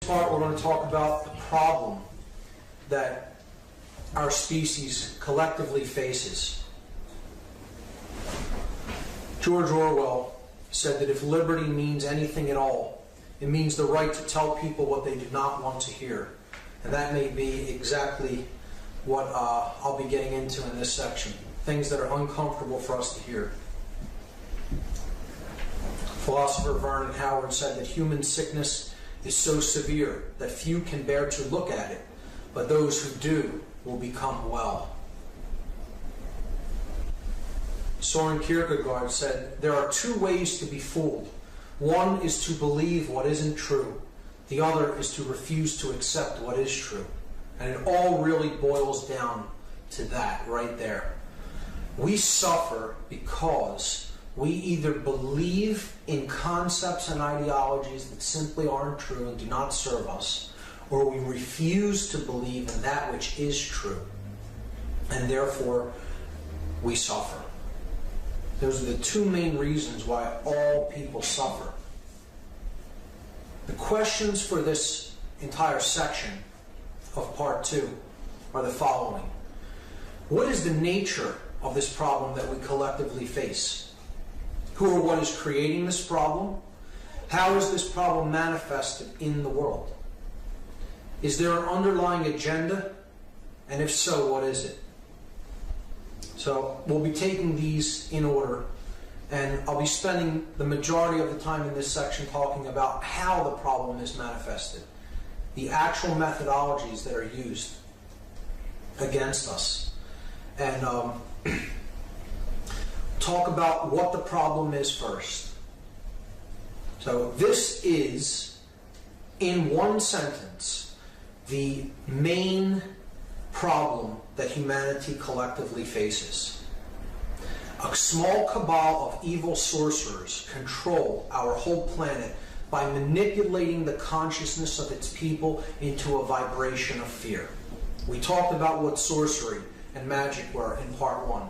part, we're going to talk about the problem that our species collectively faces. George Orwell said that if liberty means anything at all, it means the right to tell people what they do not want to hear. And that may be exactly what I'll be getting into in this section. Things that are uncomfortable for us to hear. Philosopher Vernon Howard said that human sickness is so severe that few can bear to look at it, but those who do will become well. Soren Kierkegaard said, there are two ways to be fooled. One is to believe what isn't true. The other is to refuse to accept what is true. And it all really boils down to that right there. We suffer because we either believe in concepts and ideologies that simply aren't true and do not serve us, or we refuse to believe in that which is true, and therefore we suffer. Those are the two main reasons why all people suffer. The questions for this entire section of part 2 are the following. What is the nature of this problem that we collectively face? Who or what is creating this problem? How is this problem manifested in the world? Is there an underlying agenda? And if so, what is it? So we'll be taking these in order, and I'll be spending the majority of the time in this section talking about how the problem is manifested, the actual methodologies that are used against us, and talk about what the problem is first. So this is, in one sentence, the main problem that humanity collectively faces. A small cabal of evil sorcerers control our whole planet by manipulating the consciousness of its people into a vibration of fear. We talked about what sorcery and magic were in part 1.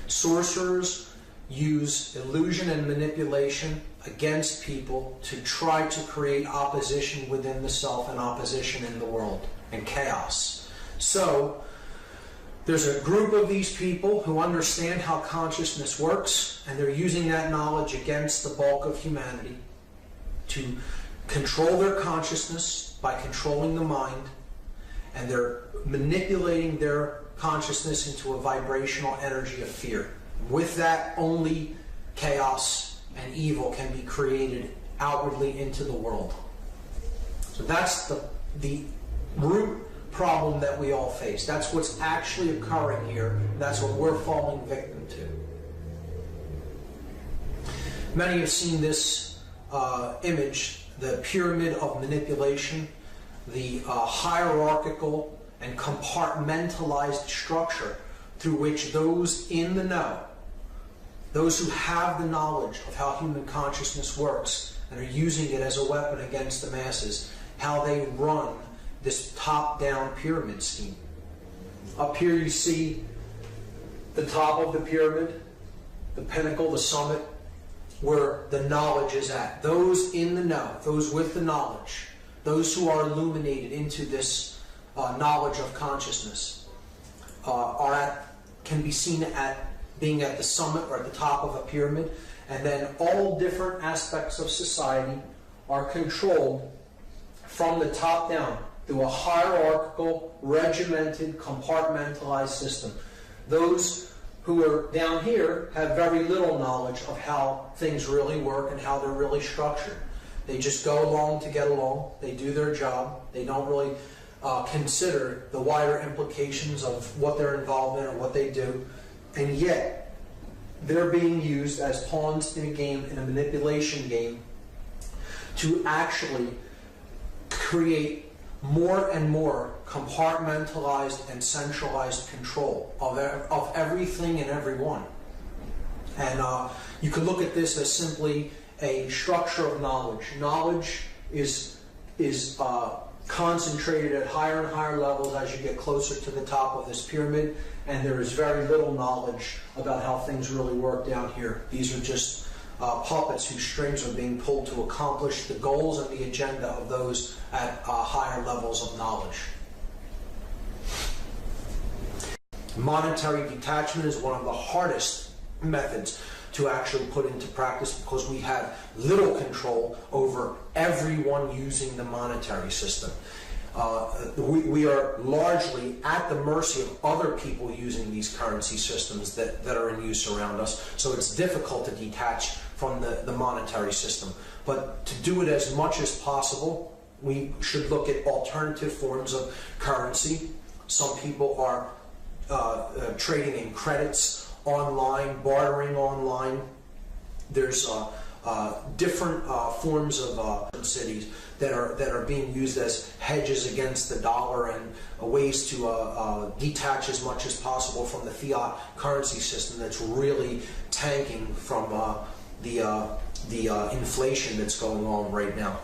Sorcerers use illusion and manipulation against people to try to create opposition within the self and opposition in the world and chaos. So there's a group of these people who understand how consciousness works, and they're using that knowledge against the bulk of humanity to control their consciousness by controlling the mind, and they're manipulating their consciousness into a vibrational energy of fear. With that, only chaos and evil can be created outwardly into the world. So that's the root problem that we all face. That's what's actually occurring here. That's what we're falling victim to. Many have seen this image, the pyramid of manipulation, the hierarchical and compartmentalized structure through which those in the know, those who have the knowledge of how human consciousness works and are using it as a weapon against the masses, how they run this top-down pyramid scheme. Up here you see the top of the pyramid, the pinnacle, the summit, where the knowledge is at. Those in the know, those with the knowledge, those who are illuminated into this knowledge of consciousness, can be seen at being at the summit or at the top of a pyramid, and then all different aspects of society are controlled from the top down through a hierarchical, regimented, compartmentalized system. Those who are down here have very little knowledge of how things really work and how they're really structured. They just go along to get along. They do their job. They don't really consider the wider implications of what they're involved in or what they do. And yet, they're being used as pawns in a game, in a manipulation game, to actually create more and more compartmentalized and centralized control of everything and everyone. And you could look at this as simply a structure of knowledge. Knowledge is concentrated at higher and higher levels as you get closer to the top of this pyramid, and there is very little knowledge about how things really work down here. These are just puppets whose strings are being pulled to accomplish the goals and the agenda of those at higher levels of knowledge. Monetary detachment is one of the hardest methods to actually put into practice because we have little control over everyone using the monetary system. We are largely at the mercy of other people using these currency systems that are in use around us, so it's difficult to detach from the monetary system. But to do it as much as possible, we should look at alternative forms of currency. Some people are trading in credits online, bartering online. There's different forms of cities that are being used as hedges against the dollar and ways to detach as much as possible from the fiat currency system that's really tanking from the inflation that's going on right now.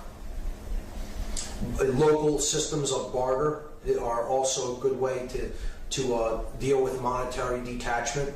Local systems of barter are also a good way to deal with monetary detachment.